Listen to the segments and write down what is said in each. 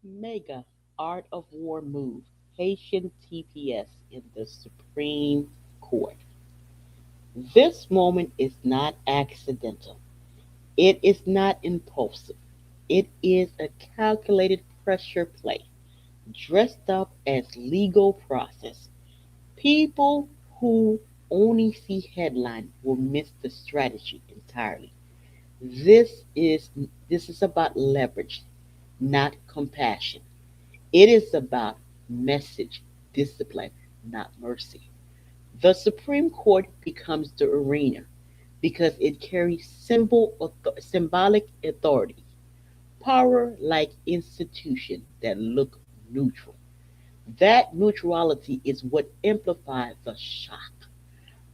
MAGA Art of War move, Haitian TPS in the Supreme Court. This moment is not accidental. It is not impulsive. It is a calculated pressure play, dressed up as legal process. People who only see headline will miss the strategy entirely. This is this is about leverage, not compassion. It is about message, discipline, not mercy. The Supreme Court becomes the arena because it carries symbolic authority, power like institutions that look neutral. That neutrality is what amplifies the shock.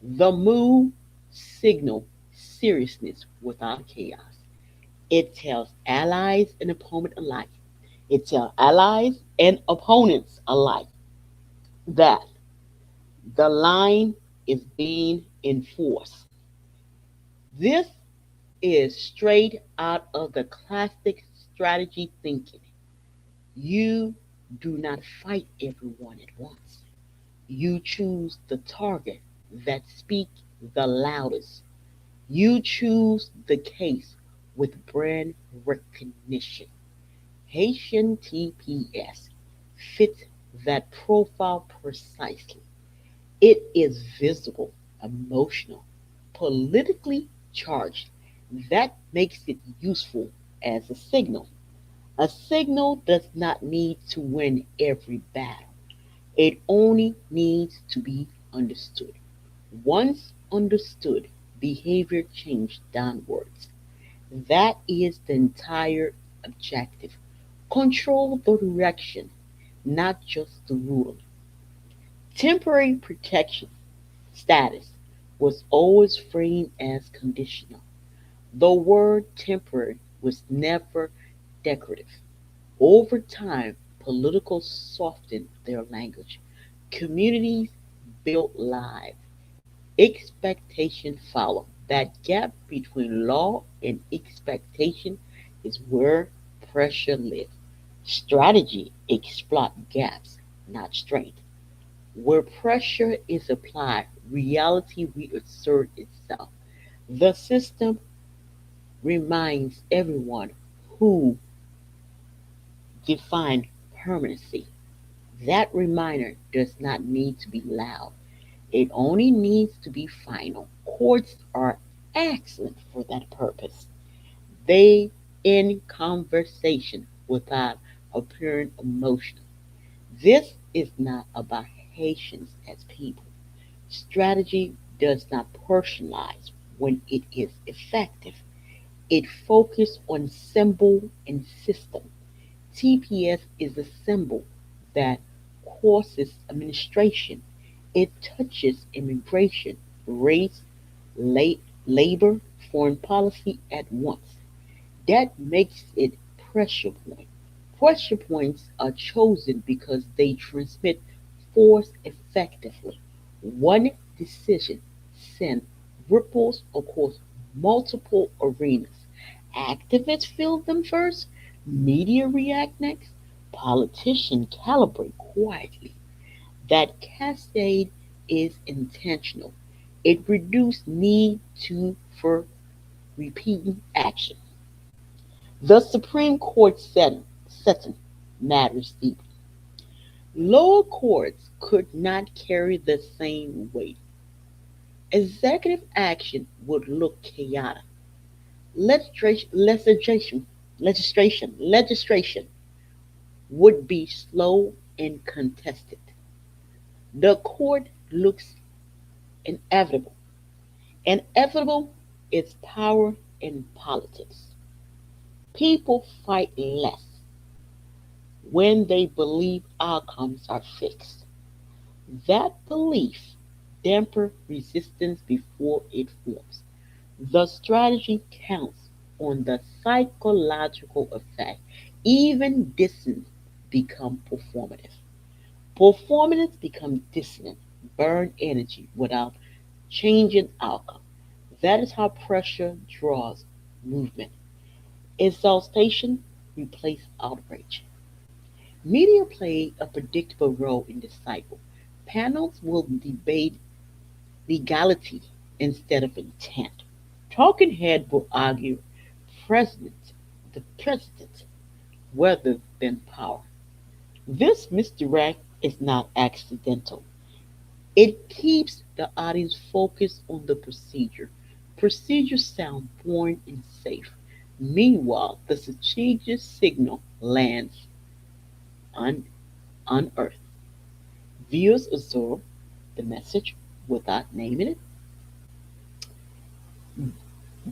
The move signal seriousness without chaos. It tells allies and opponents alike. It tells allies and opponents alike that the line is being enforced. This is straight out of the classic strategy thinking. You do not fight everyone at once. You choose the target that speaks the loudest. You choose the case with brand recognition. Haitian TPS fits that profile precisely. It is visible, emotional, politically charged. That makes it useful as a signal. A signal does not need to win every battle, it only needs to be understood. Once understood, behavior change downwards. That is the entire objective. Control the direction, not just the rule. Temporary protection status was always framed as conditional. The word temporary was never decorative. Over time, politicals softened their language. Communities built lives. Expectation followed. That gap between law and expectation is where pressure lives. Strategy exploit gaps, not strength. Where pressure is applied, reality reasserts itself. The system reminds everyone who defined permanency. That reminder does not need to be loud. It only needs to be final. Courts are excellent for that purpose. They end conversation without appearing emotional. This is not about Haitians as people. Strategy does not personalize when it is effective. It focuses on symbol and system. TPS is a symbol that crosses administration. It touches immigration, race, labor, foreign policy at once. That makes it pressure point. Pressure points are chosen because they transmit force effectively. One decision sends ripples across multiple arenas. Activists feel them first, media react next, politicians calibrate quietly. That cascade is intentional. It reduces need to for repeating action. The Supreme Court setting matters deeply. Lower courts could not carry the same weight. Executive action would look chaotic. Legislation would be slow and contested. The court looks inevitable. Inevitable is power in politics. People fight less when they believe outcomes are fixed. That belief dampers resistance before it forms. The strategy counts on the psychological effect. Even dissonance become performative. Performance become dissonant, burn energy without changing outcome. That is how pressure draws movement. Exhaustion replaces outrage. Media play a predictable role in this cycle. Panels will debate legality instead of intent. Talking head will argue president, the president, rather than power. This misdirect is not accidental. It keeps the audience focused on the procedure. Procedures sound boring and safe. Meanwhile, the strategic signal lands on, on Earth. Viewers absorb the message without naming it.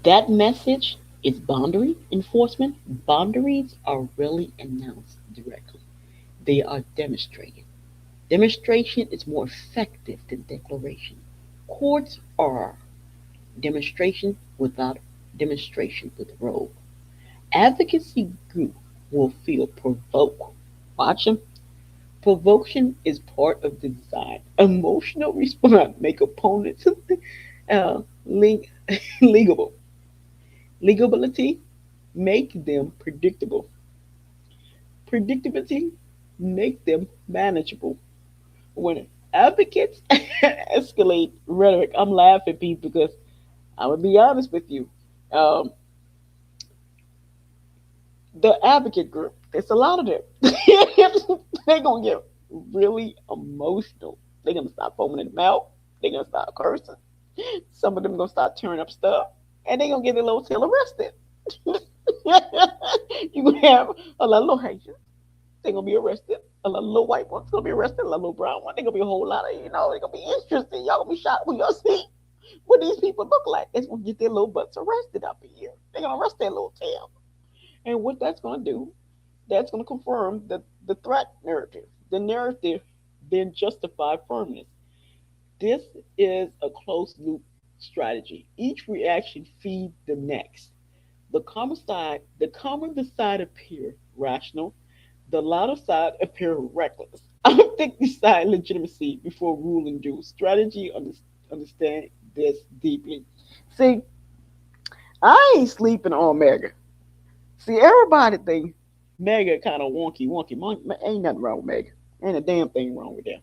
That message is boundary enforcement. Boundaries are rarely announced directly, they are demonstrated. Demonstration is more effective than declaration. Courts are demonstration without demonstration with robe. Advocacy group will feel provoked. Watch them. Provocation is part of the design. Emotional response make opponents leg- legable. Legability make them predictable. Predictability make them manageable. When advocates escalate rhetoric, I'm laughing, people, because I'm gonna be honest with you. Um, the advocate group, it's a lot of them. They're gonna get really emotional. They're gonna start foaming in the mouth. They're gonna start cursing. Some of them gonna start tearing up stuff, and they're gonna get their little tail arrested. You gonna have a lot of little Haitians. They're gonna be arrested. A lot of little white ones gonna be arrested. A lot of little brown ones. They're gonna be a whole lot of, they're gonna be interested. Y'all gonna be shocked when y'all see what these people look like. They're gonna get their little butts arrested up here. They're gonna arrest their little tail. And what that's gonna do, that's gonna confirm the threat narrative. The narrative then justify firmness. This is a closed loop strategy. Each reaction feeds the next. The calmer the side appear rational, the louder side appear reckless. I think decide legitimacy before ruling due. Strategy understand this deeply. See, I ain't sleeping on MAGA. See, everybody think MAGA kind of wonky, wonky. Ain't nothing wrong with MAGA. Ain't a damn thing wrong with them.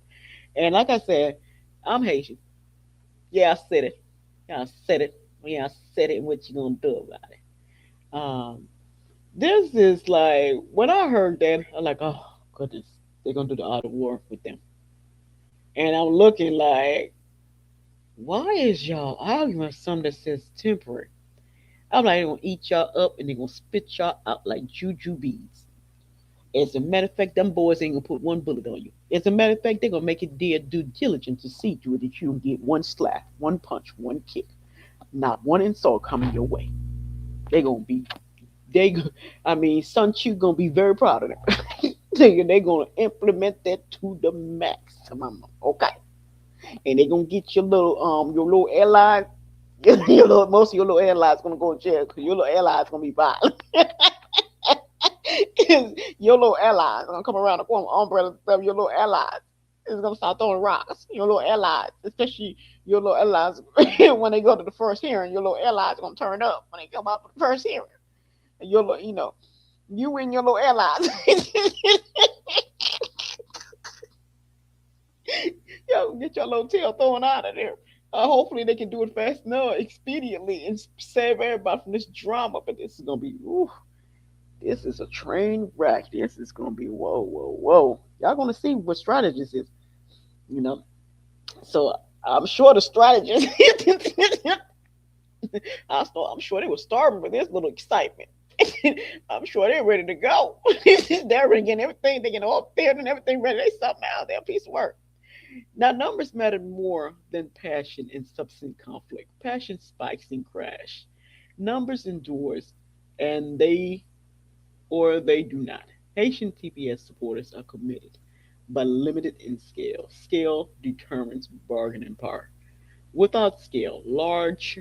And like I said, I'm Haitian. Yeah, I said it. Yeah, I said it. Yeah, I said it. What you gonna do about it? Um, this is like when I heard that, I'm like, oh goodness, they're gonna do the art of war with them. And I'm looking like, why is y'all arguing something that says temporary? I'm like, they're gonna eat y'all up and they're gonna spit y'all out like juju beads. As a matter of fact, them boys ain't gonna put one bullet on you. As a matter of fact, they're gonna make it their due diligence to see to it that you get one slap, one punch, one kick, not one insult coming your way. They gonna be they. I mean, Sun Chu gonna be very proud of them. They gonna implement that to the maximum. Okay, and they gonna get your little allies. Most of your little allies gonna go to jail because your little allies gonna be violent. Your little allies gonna come around the corner, umbrella stuff. Your little allies is gonna start throwing rocks. Your little allies, especially your little allies, when they go to the first hearing, your little allies gonna turn up when they come out for the first hearing. And your little, you and your little allies, yo, get your little tail thrown out of there. Hopefully they can do it fast enough, expediently, and save everybody from this drama. But this is gonna be, ooh, this is a train wreck. This is gonna be whoa, whoa, whoa. Y'all gonna see what strategist is, you know. So I'm sure the strategist, I'm sure they were starving for this little excitement. I'm sure they're ready to go. They're ready to get everything. They get all there and everything ready. They something out. They're a piece of work. Now, numbers matter more than passion in substance conflict. Passion spikes and crash. Numbers endures, and they do not. Haitian TPS supporters are committed, but limited in scale. Scale determines bargaining power. Without scale, large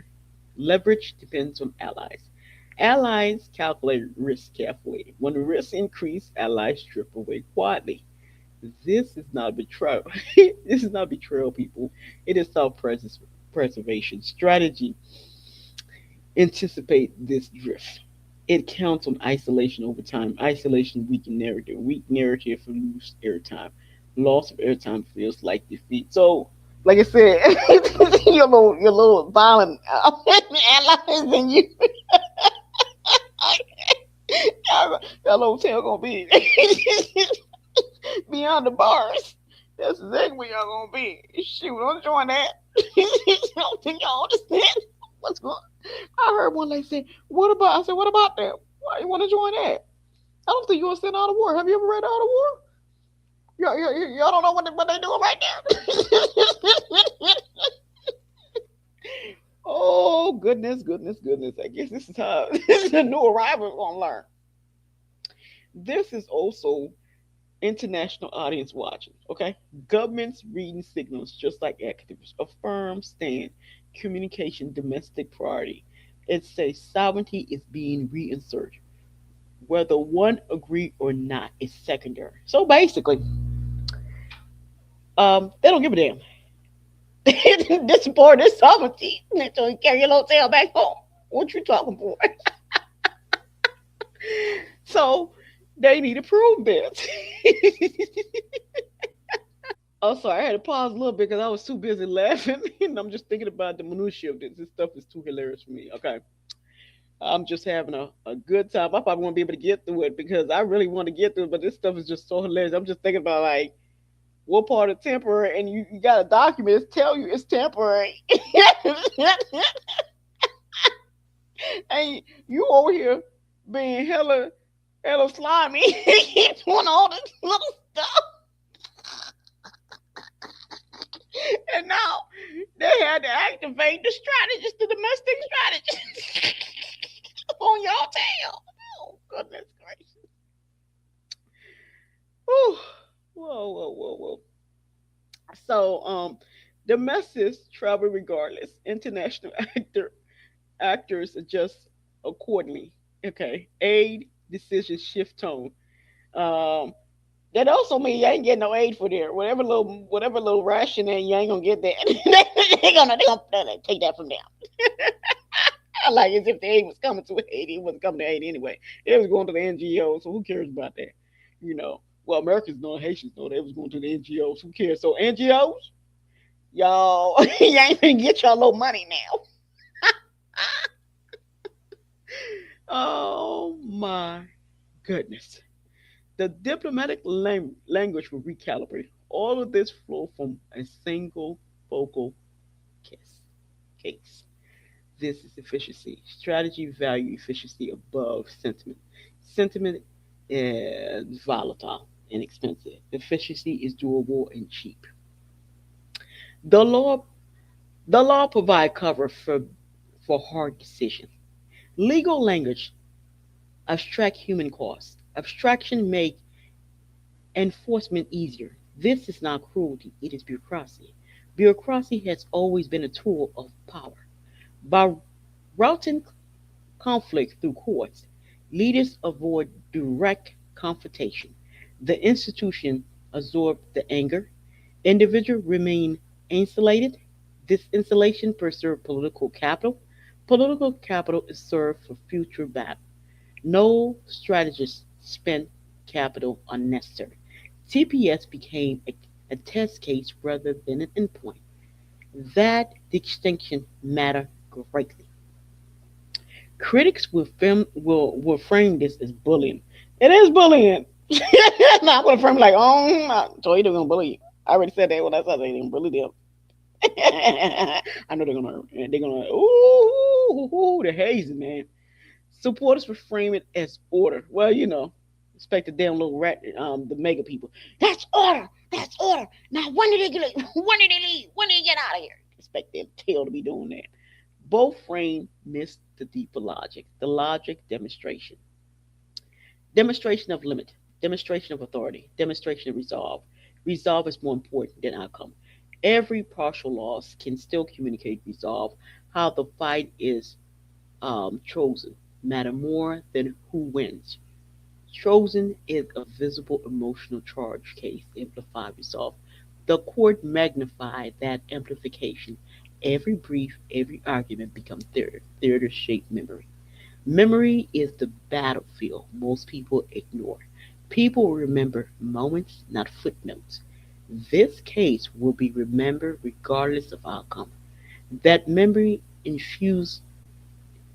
leverage depends on allies. Allies calculate risk carefully. When risks increase, allies strip away quietly. This is not betrayal. This is not betrayal, people. It is self-preservation strategy. Anticipate this drift. It counts on isolation over time. Isolation weaken narrative. Weak narrative lose airtime. Loss of airtime feels like defeat. So, like I said, your little violent allies and you, your little tail gonna be beyond the bars. That's exactly where y'all gonna be. Shoot, don't join that. I don't think y'all understand what's going. I heard one lady say, "What about?" I said, "What about that? Why you want to join that?" I don't think you understand Art of War. Have you ever read Art of War? Y'all don't know what they doing right now. Oh goodness, goodness, goodness! I guess this is how this is a new arrival gonna learn. This is also international audience watching. Okay, governments reading signals just like activists. Affirm stand communication domestic priority. It says sovereignty is being reinserted. Whether one agree or not is secondary. So basically, they don't give a damn. This board is sovereignty. So you carry your little tail back home. What you talking for? So they need to prove this. Oh, sorry, I had to pause a little bit because I was too busy laughing. And I'm just thinking about the minutiae of this. This stuff is too hilarious for me. Okay. I'm just having a good time. I probably won't be able to get through it because I really want to get through it, but this stuff is just so hilarious. I'm just thinking about like what part of temporary, and you got a document that tell you it's temporary. And you over here being hella slimy, doing all this little stuff, and now they had to activate the strategist, the domestic strategist, on y'all tail. Oh goodness gracious! Whew. Whoa, whoa, whoa, whoa. So, the message travel regardless. International actors adjust accordingly. Okay, aid decisions shift tone. Um, that also means you ain't getting no aid for there. Whatever little ration and you ain't gonna get that. They gonna take that from them. Like as if the aid was coming to Haiti, it wasn't coming to Haiti anyway. It was going to the NGOs, so who cares about that? You know. Well, Americans know, Haitians know they was going to the NGOs. Who cares? So NGOs, y'all, you ain't gonna get y'all little money now. Oh my goodness. The diplomatic language will recalibrate. All of this flow from a single focal case. This is efficiency. Strategy, value, efficiency above sentiment. Sentiment is volatile and expensive. Efficiency is doable and cheap. The law the law provide cover for hard decisions. Legal language abstract human costs. Abstraction make enforcement easier. This is not cruelty, it is bureaucracy. Bureaucracy has always been a tool of power. By routing conflict through courts, leaders avoid direct confrontation. The institution absorb the anger. Individuals remain insulated. This insulation preserves political capital. Political capital is served for future battle. No strategist spent capital unnecessary. TPS became a test case rather than an endpoint. That distinction matter greatly. Critics will frame this as bullying. It is bullying. Now I'm gonna frame it like, oh, so they're gonna bully you. I already said that when I said they didn't bully them. I know they're gonna the hazing man. Supporters will frame it as order. Well, expect the damn little rat, the MAGA people. That's order. That's order. Now when did they get? When did they leave? When did they get out of here? Expect them tail to be doing that. Both frame miss the deeper logic. The logic demonstration. Demonstration of limit. Demonstration of authority. Demonstration of resolve. Resolve is more important than outcome. Every partial loss can still communicate resolve. How the fight is chosen matter more than who wins. Chosen is a visible emotional charge case, amplified resolve. The court magnified that amplification. Every brief, every argument becomes theater shape memory. Memory is the battlefield most people ignore. People remember moments, not footnotes. This case will be remembered regardless of outcome. That memory infuse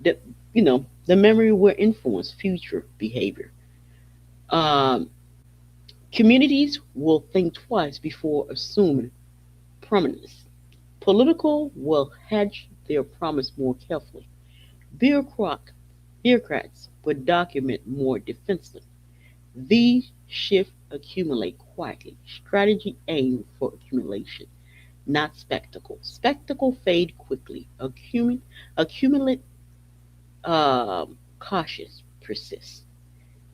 that the memory will influence future behavior. Um, Communities will think twice before assuming prominence. Political will hedge their promise more carefully. Bureaucrat, Bureaucrats will document more defensively. These shifts accumulate quietly. Strategy aimed for accumulation, not spectacle. Spectacle fade quickly. Accumulate cautious persists.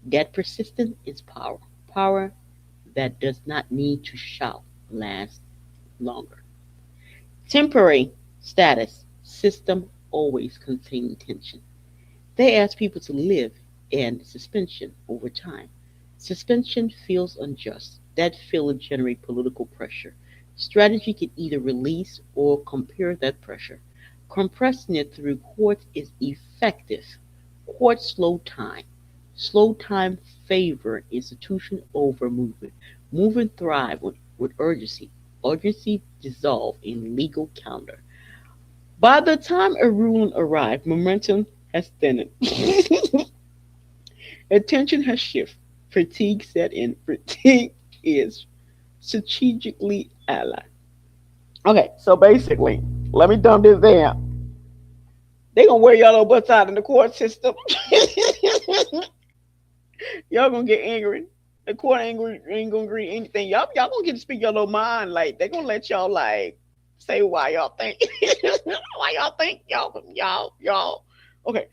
That persistence is power. Power that does not need to shout lasts longer. Temporary status system always contain tension. They ask people to live in suspension over time. Suspension feels unjust. That feeling generates political pressure. Strategy can either release or compare that pressure. Compressing it through courts is effective. Courts slow time. Slow time favor institution over movement. Movement thrive with urgency. Urgency dissolve in legal calendar. By the time a ruling arrives, momentum has thinned. Attention has shifted. Fatigue set in. Fatigue is strategically allied. Okay, so basically, let me dumb this down. They gonna wear y'all little butts out in the court system. Y'all gonna get angry. The court ain't gonna agree anything. Y'all gonna get to speak your little mind. Like they gonna let y'all like say why y'all think why y'all think y'all. Okay,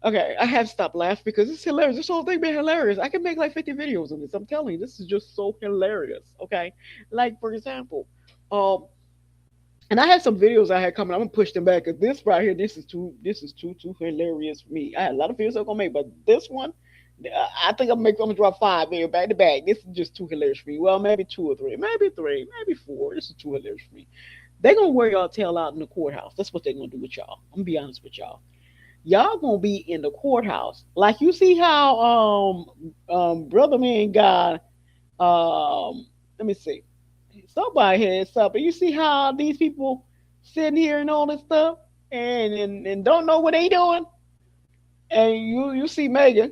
okay. I have to stop laughing because it's hilarious. This whole thing been hilarious. I can make like 50 videos on this. I'm telling you, this is just so hilarious. Okay, like for example, um, and I had some videos I had coming. I'm gonna push them back because this right here, this is too hilarious for me. I had a lot of videos I'm gonna make, but this one, I think I'm gonna drop five here back to back. This is just too hilarious for me. Well, maybe two or three, maybe four. This is too hilarious for me. They gonna wear y'all tail out in the courthouse. That's what they gonna do with y'all. I'm gonna be honest with y'all. Y'all gonna be in the courthouse. Like you see how brother man got let me see. Somebody had something. You see how these people sitting here and all this stuff and don't know what they doing? And you see Megan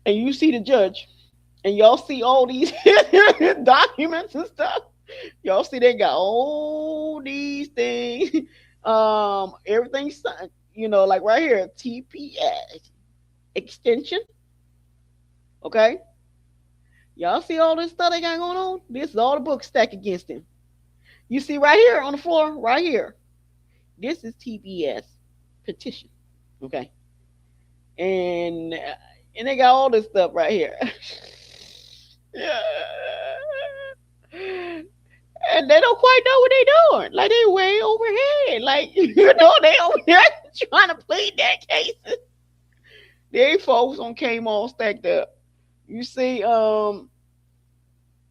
and you see the judge and y'all see all these documents and stuff. Y'all see they got all these things. Everything signed, like right here, TPS extension. Okay. Y'all see all this stuff they got going on? This is all the books stacked against him. You see right here on the floor, right here. This is TPS petition. Okay. And and they got all this stuff right here. Yeah. And they don't quite know what they doing. Like they way overhead. Like they over there trying to plead that case. They folks on came all stacked up. You see,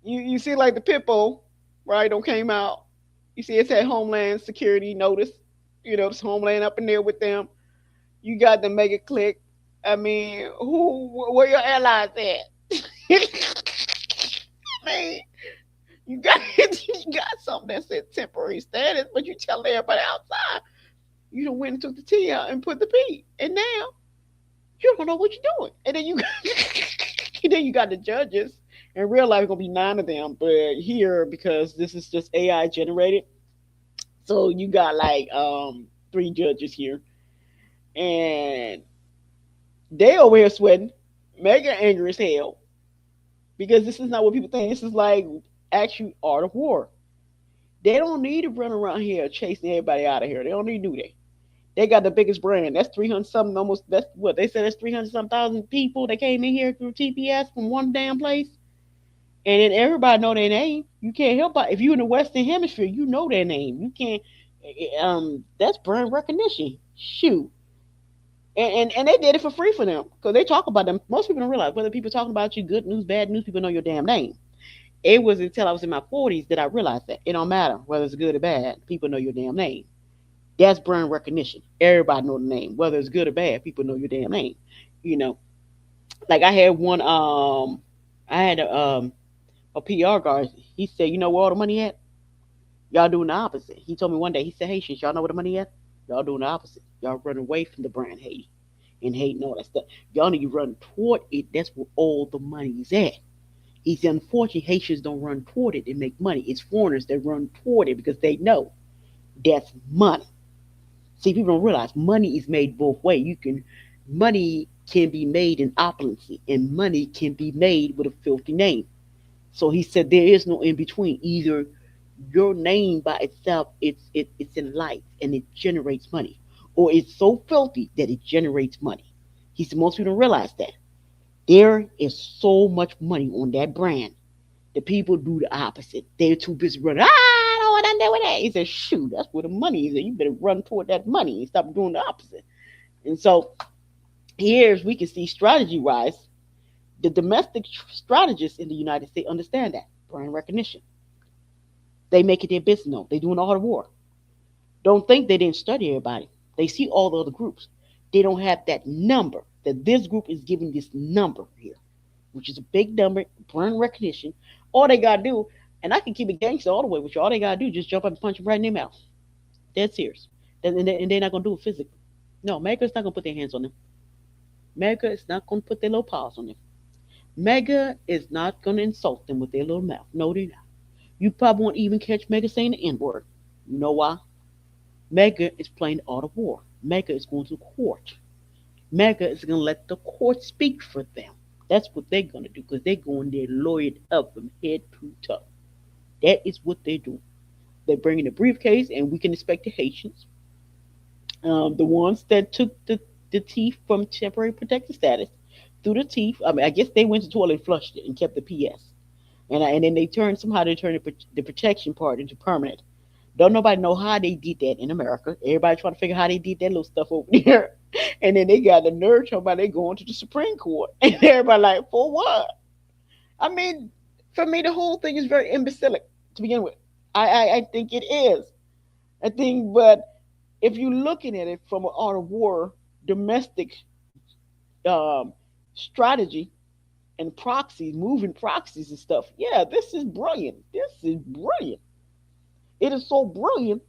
you see like the Pippo, right? Don't came out. You see, it's at Homeland Security notice. It's Homeland up in there with them. You got the mega click. I mean, where your allies at? I mean, you got you got something that said temporary status, but you tell everybody outside you don't went and took the T out and put the P, and now you don't know what you're doing. And then you and then you got the judges. In real life, it's gonna be nine of them, but here because this is just AI generated, so you got like three judges here, and they over here sweating, mega angry as hell because this is not what people think. This is like actual art of war. They don't need to run around here chasing everybody out of here. They don't need to do that. They got the biggest brand. That's 300 something, almost. That's what they said. That's 300 some thousand people that came in here through TPS from one damn place. And then everybody know their name. You can't help it. If you're in the Western Hemisphere, you know their name. You can't. That's brand recognition. Shoot. And they did it for free for them because they talk about them. Most people don't realize whether people talking about you, good news, bad news, people know your damn name. It was until I was in my 40s that I realized that it don't matter whether it's good or bad. People know your damn name. That's brand recognition. Everybody know the name, whether it's good or bad. People know your damn name. You know, like I had one. I had a PR guard. He said, "You know where all the money at? Y'all doing the opposite." He told me one day. He said, "Hey, shit, y'all know where the money at? Y'all doing the opposite. Y'all running away from the brand Haiti and hating all that stuff. Y'all need to run toward it. That's where all the money's at." He said, "Unfortunately, Haitians don't run toward it and make money. It's foreigners that run toward it because they know that's money." See, people don't realize money is made both ways. Money can be made in opulency, and money can be made with a filthy name. So he said there is no in between. Either your name by itself, it's in light and it generates money, or it's so filthy that it generates money. He said most people don't realize that there is so much money on that brand. The people do the opposite. They're too busy running. I don't want to do with that. He said, "Shoot, that's where the money is. You better run toward that money and stop doing the opposite." And so here's we can see strategy wise, the domestic strategists in the United States understand that brand recognition. They make it their business. No, they're doing all the war. Don't think they didn't study everybody. They see all the other groups. They don't have that number that this group is giving this number here, which is a big number, brand recognition. All they gotta do, and I can keep it gangster all the way with you. All they gotta do is just jump up and punch them right in their mouth. Dead serious. And they're not gonna do it physically. No, America's not gonna put their hands on them. America is not gonna put their little paws on them. Mega is not gonna insult them with their little mouth. No, they're not. You probably won't even catch Mega saying the N word. You know why? Mega is playing the art of war. Mega is going to court. Mega is going to let the court speak for them. That's what they're going to do because they're going there lawyered up from head to toe. That is what they're doing. They're bringing the briefcase, and we can expect the Haitians, the ones that took the teeth from temporary protected status through the teeth. I mean, I guess they went to the toilet and flushed it and kept the PS. And then they turned the protection part into permanent. Don't nobody know how they did that in America. Everybody trying to figure out how they did that little stuff over there. And then they got the nerve talking about they going to the Supreme Court. And everybody like, for what? I mean, for me, the whole thing is very imbecilic to begin with. I think it is. I think, but if you're looking at it from an art of war, domestic um, strategy, and proxies, moving proxies and stuff, yeah, this is brilliant. This is brilliant. It is so brilliant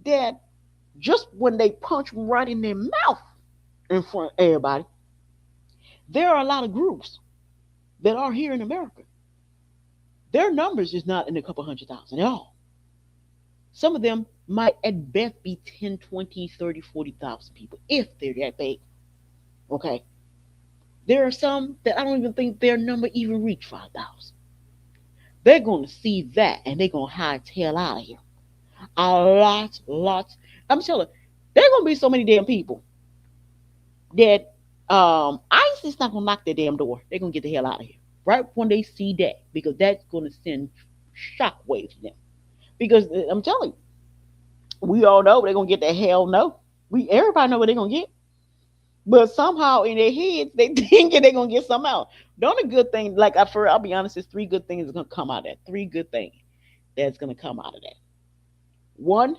that just when they punch right in their mouth in front of everybody, there are a lot of groups that are here in America. Their numbers is not in a couple 100,000 at all. Some of them might at best be 10, 20, 30, 40,000 people if they're that big. Okay. There are some that I don't even think their number even reach 5,000. They're going to see that and they're going to hightail out of here. A lot, lots. I'm telling you, there are going to be so many damn people that ISIS not going to knock their damn door. They're going to get the hell out of here right when they see that because that's going to send shockwaves to them. Because I'm telling you, we all know they're going to get the hell no. Everybody know what they're going to get. But somehow in their heads, they thinking they're gonna get something out. The only good thing, I'll be honest, there's three good things that's gonna come out of that. Three good things that's gonna come out of that. One,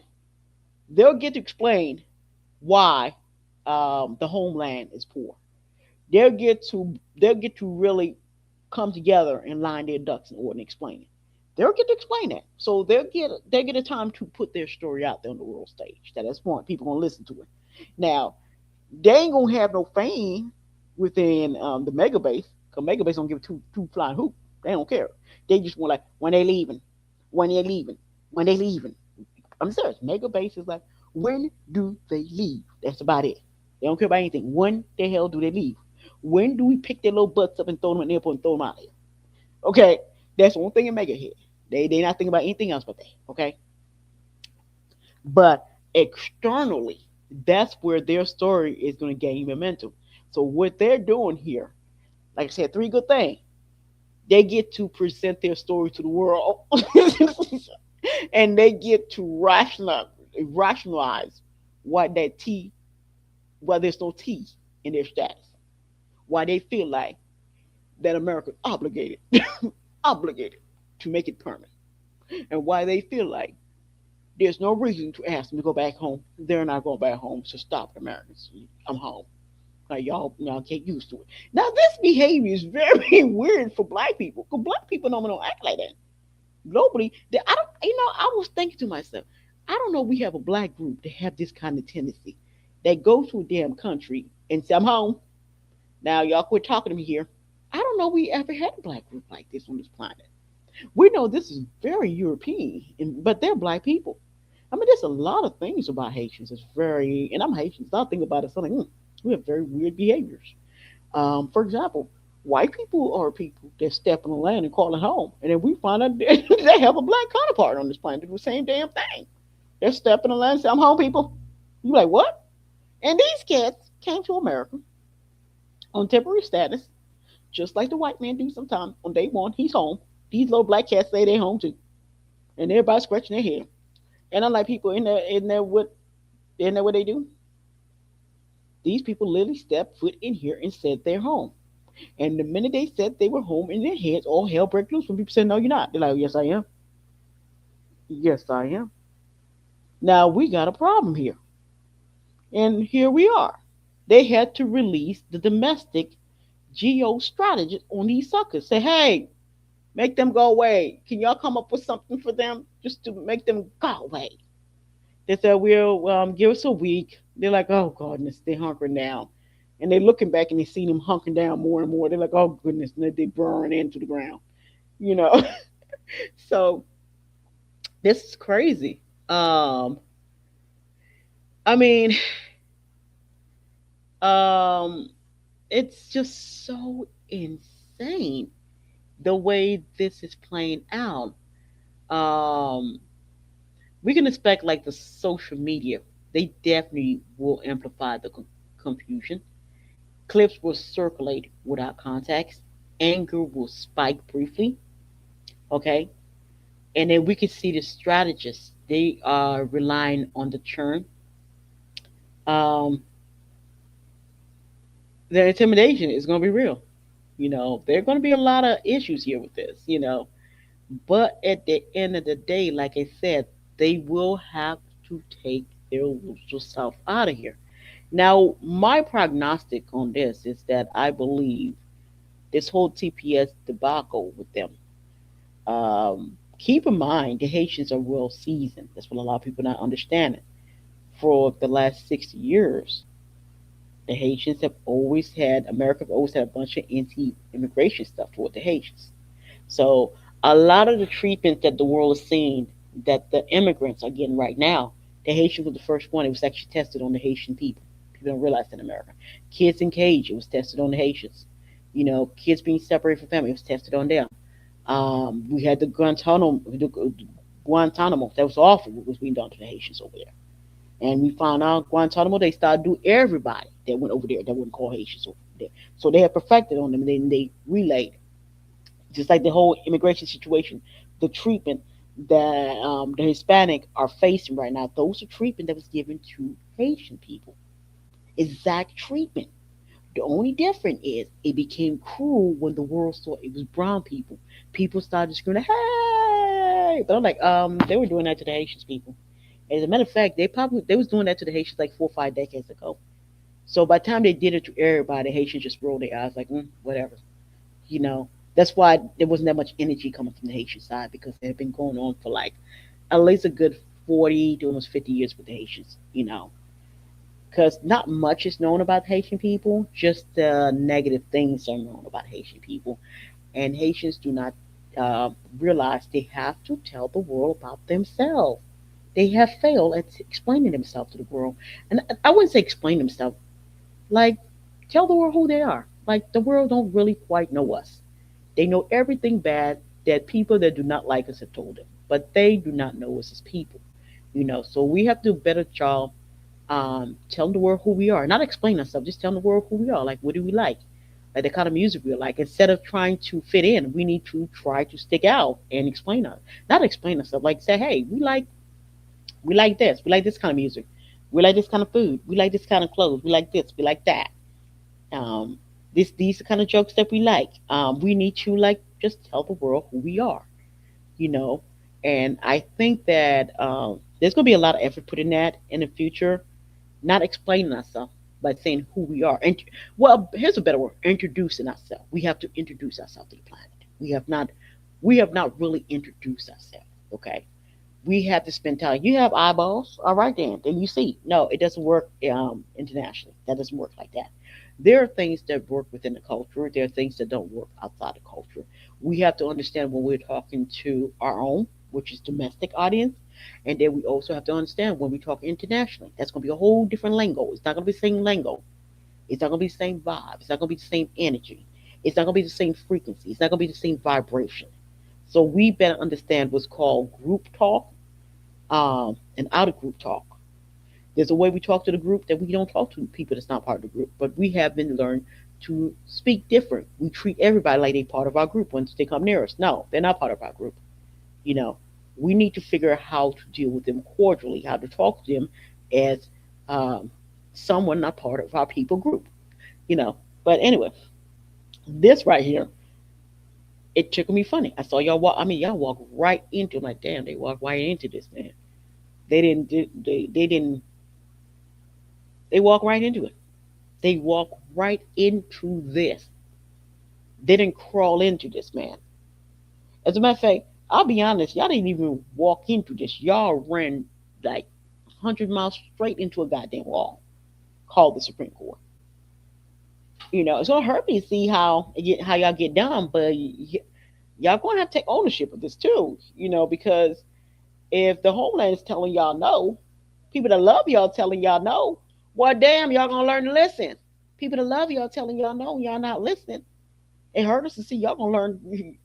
they'll get to explain why the homeland is poor. They'll get to really come together and line their ducks in order and explain it. They'll get to explain that. So they'll get a time to put their story out there on the world stage. That's one. People gonna listen to it. Now they ain't gonna have no fame within the mega base because mega base don't give two flying hoop. They don't care. They just want like when they leaving, when they're leaving, when they leaving. I'm serious. Mega base is like when do they leave? That's about it. They don't care about anything. When the hell do they leave? When do we pick their little butts up and throw them in the airport and throw them out of here? Okay, that's one thing in mega here. They not thinking about anything else but that. Okay, but externally that's where their story is going to gain momentum. So what they're doing here, like I said, three good things. They get to present their story to the world, and they get to rationalize why that T, why there's no T in their status, why they feel like that America is obligated, obligated to make it permanent, and why they feel like There's no reason to ask them to go back home. They're not going back home. So stop it, Americans. I'm home. Like y'all get used to it. Now this behavior is very weird for black people. Because black people normally don't act like that. Globally, I don't. I was thinking to myself, I don't know. We have a black group that have this kind of tendency. They go to a damn country and say, "I'm home." Now y'all quit talking to me here. I don't know we ever had a black group like this on this planet. We know this is very European, but they're black people. I mean, there's a lot of things about Haitians. It's very, and I'm Haitian, so I think about it. Something we have very weird behaviors. For example, white people are people that step on the land and call it home, and then we find out they have a black counterpart on this planet do the same damn thing. They're stepping on the land and say, "I'm home, people." You like what? And these cats came to America on temporary status, just like the white man do sometimes. On day one, he's home. These little black cats say they're home too, and everybody's scratching their head. And unlike people in there what they do? These people literally stepped foot in here and said they're home. And the minute they said they were home in their heads, all hell broke loose. When people said, "No, you're not," they're like, "Yes, I am. Yes, I am." Now we got a problem here. And here we are. They had to release the domestic geo strategist on these suckers. Say, "Hey, make them go away. Can y'all come up with something for them just to make them go away?" They said, "We'll give us a week." They're like, "Oh, goodness, they're hunkering down." And they're looking back and they see them hunking down more and more. They're like, "Oh, goodness," and they burn into the ground, you know. So this is crazy. I mean, um, it's just so insane the way this is playing out. Um, we can expect like the social media, they definitely will amplify the confusion. Clips will circulate without context. Anger will spike briefly. Okay. And then we can see the strategists, they are relying on the churn. Um, the intimidation is going to be real. There are going to be a lot of issues here with this. But at the end of the day, like I said, they will have to take their losers self out of here. Now, my prognostic on this is that I believe this whole TPS debacle with them. Keep in mind, the Haitians are well seasoned. That's what a lot of people not understanding. For the last 60 years, the Haitians have always had, America have always had a bunch of anti-immigration stuff toward the Haitians. So a lot of the treatment that the world is seeing that the immigrants are getting right now, the Haitian was the first one. It was actually tested on the Haitian people. People don't realize that in America. Kids in cage, it was tested on the Haitians. Kids being separated from family, it was tested on them. We had the Guantanamo. That was awful. What was being done to the Haitians over there. And we found out Guantanamo, they started to do everybody that went over there that wouldn't call Haitians over there. So they had perfected on them, and then they relayed, just like the whole immigration situation, the treatment that the Hispanic are facing right now. Those are treatment that was given to Haitian people. Exact treatment. The only difference is it became cruel when the world saw it was brown people. People started screaming, "Hey!" But I'm like, they were doing that to the Haitians people. As a matter of fact, they was doing that to the Haitians like 4 or 5 decades ago. So by the time they did it to everybody, the Haitians just rolled their eyes like, whatever. You know, that's why there wasn't that much energy coming from the Haitian side, because it had been going on for like at least a good 40 to almost 50 years with the Haitians. Because not much is known about Haitian people, just the negative things are known about Haitian people. And Haitians do not uh, realize they have to tell the world about themselves. They have failed at explaining themselves to the world. And I wouldn't say explain themselves, like tell the world who they are. Like the world don't really quite know us. They know everything bad that people that do not like us have told them, but they do not know us as people. So we have to do a better job telling the world who we are, not explain ourselves, just telling the world who we are. Like, what do we like the kind of music we like. Instead of trying to fit in, we need to try to stick out and explain us, not explain ourselves. Like say, hey, we like this, we like this kind of music, we like this kind of food, we like this kind of clothes, we like this, we like that. Um, these are the kind of jokes that we like. We need to like just tell the world who we are, you know. And I think that There's going to be a lot of effort put in that in the future, not explaining ourselves, but saying who we are. And well, here's a better word: introducing ourselves. We have to introduce ourselves to the planet. We have not, we have not really introduced ourselves. Okay, we have to spend time. You have eyeballs, all right, then you see. No, it doesn't work internationally. That doesn't work like that. There are things that work within the culture. There are things that don't work outside the culture. We have to understand when we're talking to our own, which is domestic audience, and then we also have to understand when we talk internationally. That's going to be a whole different lingo. It's not going to be the same lingo. It's not going to be the same vibe. It's not going to be the same energy. It's not going to be the same frequency. It's not going to be the same vibration. So we better understand what's called group talk and out of group talk. There's a way we talk to the group that we don't talk to people that's not part of the group. But we have been learned to speak different. We treat everybody like they're part of our group once they come near us. No, they're not part of our group. You know, we need to figure out how to deal with them cordially, how to talk to them as um, someone not part of our people group. You know, but anyway, this right here, it took me funny. I saw y'all walk. I mean, y'all walk right into. I'm like, damn, they walked right into this man. They didn't. They didn't. They walk right into it. They walk right into this. They didn't crawl into this man. As a matter of fact, I'll be honest, y'all didn't even walk into this. Y'all ran like 100 miles straight into a goddamn wall called the Supreme Court. You know, it's gonna hurt me to see how y'all get done, but y'all gonna have to take ownership of this too. You know, because if the homeland is telling y'all no, people that love y'all telling y'all no, well, damn, y'all gonna learn to listen. People that love y'all telling y'all no, y'all not listening. It hurt us to see y'all gonna learn.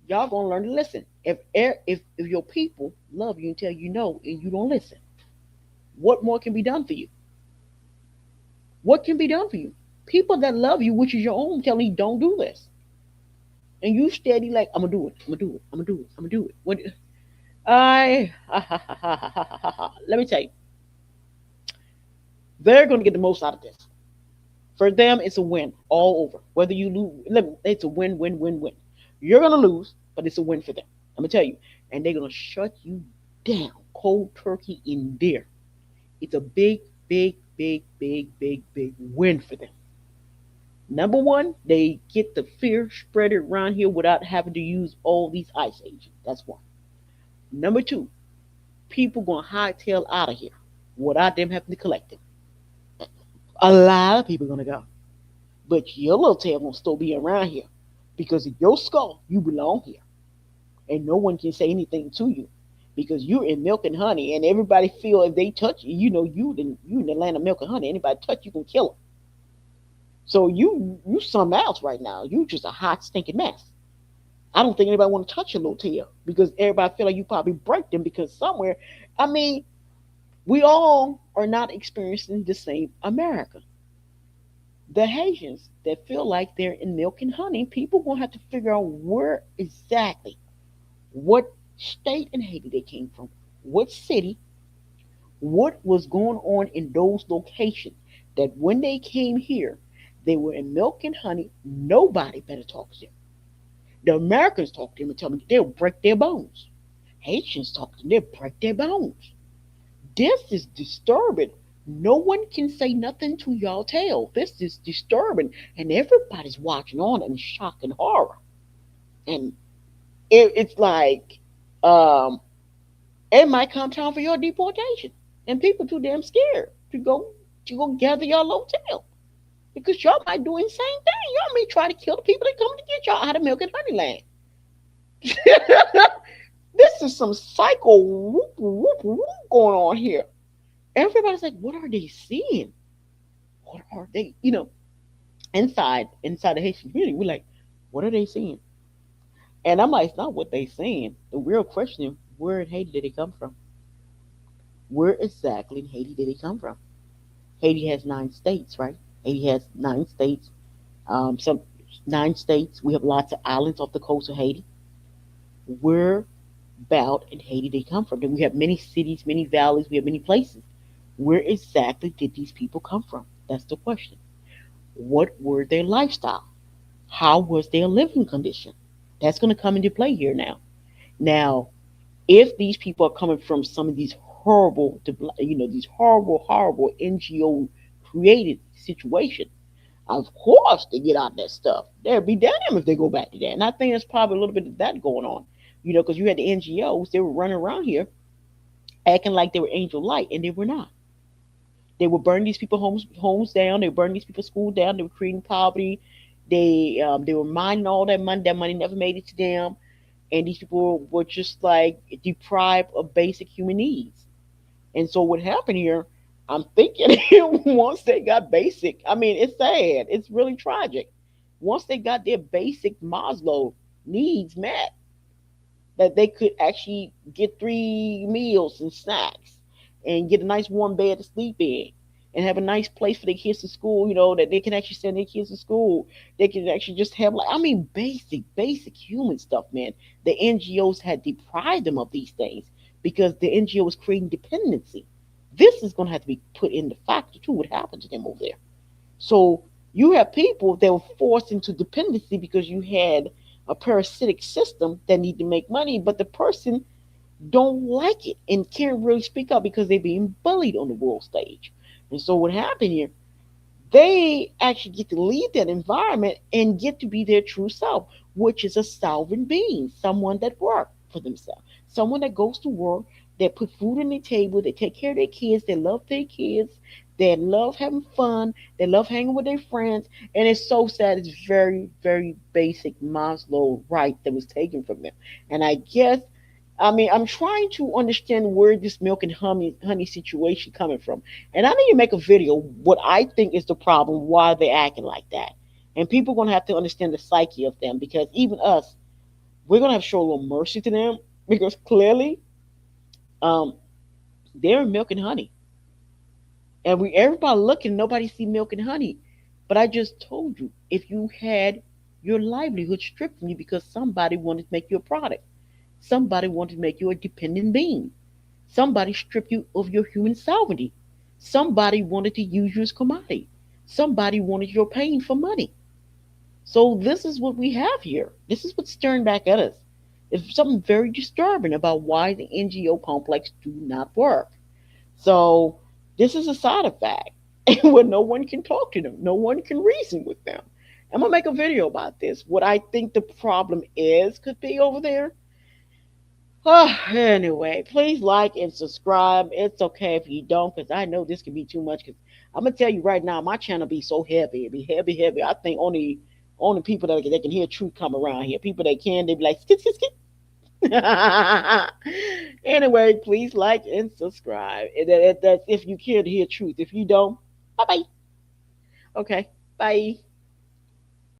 Y'all gonna learn to listen. If your people love you and tell you no and you don't listen, what more can be done for you? What can be done for you? People that love you, which is your own, telling you don't do this, and you steady like I'm gonna do it, I'm gonna do it, I'm gonna do it, I'm gonna do it. What? Let me tell you, they're gonna get the most out of this. For them, it's a win all over. Whether you lose, it's a win, win, win, win. You're gonna lose, but it's a win for them. I'm gonna tell you, and they're gonna shut you down, cold turkey in there. It's a big, big, big, big, big, big win for them. Number one, they get the fear spread around here without having to use all these ice agents. That's one. Number two, people gonna hightail out of here without them having to collect it. A lot of people gonna go, but your little tail gonna still be around here because of your skull. You belong here, and no one can say anything to you because you're in milk and honey, and everybody feel if they touch you, you know you in the land of milk and honey. Anybody touch you can kill them. So you something else right now. You just a hot stinking mess. I don't think anybody want to touch your little tail because everybody feel like you probably break them because somewhere. I mean, we all are not experiencing the same America. The Haitians that feel like they're in milk and honey, people gonna have to figure out where exactly, what state in Haiti they came from, what city, what was going on in those locations. That when they came here, they were in milk and honey. Nobody better talk to them. The Americans talk to them and tell them they'll break their bones. Haitians talk to them, they'll break their bones. This is disturbing. No one can say nothing to y'all tell. This is disturbing. And everybody's watching on in shock and horror. And it's like, um, it might come time for your deportation. And people too damn scared to go gather y'all little tail. Because y'all might do the same thing. Y'all may try to kill the people that come to get y'all out of milk and honey land. This is some psycho whoop, whoop, whoop going on here. Everybody's like, what are they seeing? What are they, inside the Haitian community, we're like, what are they seeing? And I'm like, it's not what they seeing. The real question is, where in Haiti did they come from? Where exactly in Haiti did they come from? Haiti has 9 states, right? Haiti has 9 states. Some 9 states. We have lots of islands off the coast of Haiti. Where about in Haiti they come from? Then we have many cities, many valleys. We have many places. Where exactly did these people come from? That's the question. What were their lifestyle? How was their living condition? That's going to come into play here now. Now, if these people are coming from some of these horrible, these horrible, horrible NGO created situation. Of course, they get out that stuff. They'd be damned if they go back to that. And I think there's probably a little bit of that going on, because you had the NGOs, they were running around here acting like they were angel light, and they were not. They were burning these people homes down. They were burning these people's school down. They were creating poverty. They were mining all that money. That money never made it to them, and these people were just like deprived of basic human needs. And so what happened here? I'm thinking once they got basic, I mean, it's sad. It's really tragic. Once they got their basic Maslow needs met, that they could actually get 3 meals and snacks and get a nice warm bed to sleep in and have a nice place for their kids to school, that they can actually send their kids to school. They can actually just have, like, I mean, basic human stuff, man. The NGOs had deprived them of these things because the NGO was creating dependency. This is going to have to be put into factor too, what happened to them over there. So you have people that were forced into dependency because you had a parasitic system that need to make money, but the person don't like it and can't really speak up because they're being bullied on the world stage. And so what happened here, they actually get to leave that environment and get to be their true self, which is a sovereign being, someone that works for themselves, someone that goes to work, that put food on their table, they take care of their kids, they love their kids, they love having fun, they love hanging with their friends, and it's so sad. It's very, very basic Maslow right that was taken from them. And I guess, I mean, I'm trying to understand where this milk and honey situation coming from. And I need to make a video what I think is the problem, why they acting like that. And people gonna have to understand the psyche of them because even us, we're gonna have to show a little mercy to them because clearly, um, they're milk and honey, and we everybody looking, nobody see milk and honey. But I just told you, if you had your livelihood stripped from you because somebody wanted to make you a product, somebody wanted to make you a dependent being. Somebody stripped you of your human sovereignty. Somebody wanted to use you as commodity. Somebody wanted your pain for money. So this is what we have here. This is what's staring back at us. It's something very disturbing about why the NGO complex do not work. So this is a side effect where no one can talk to them. No one can reason with them. I'm gonna make a video about this. What I think the problem is could be over there. Anyway, please like and subscribe. It's okay if you don't, because I know this can be too much. Because I'm gonna tell you right now, my channel be so heavy, it be heavy, heavy. I think only people that can hear truth come around here. People that can, they be like skit, skit, skit. Anyway, please like and subscribe. That's if you care to hear truth. If you don't, bye bye. Okay, bye.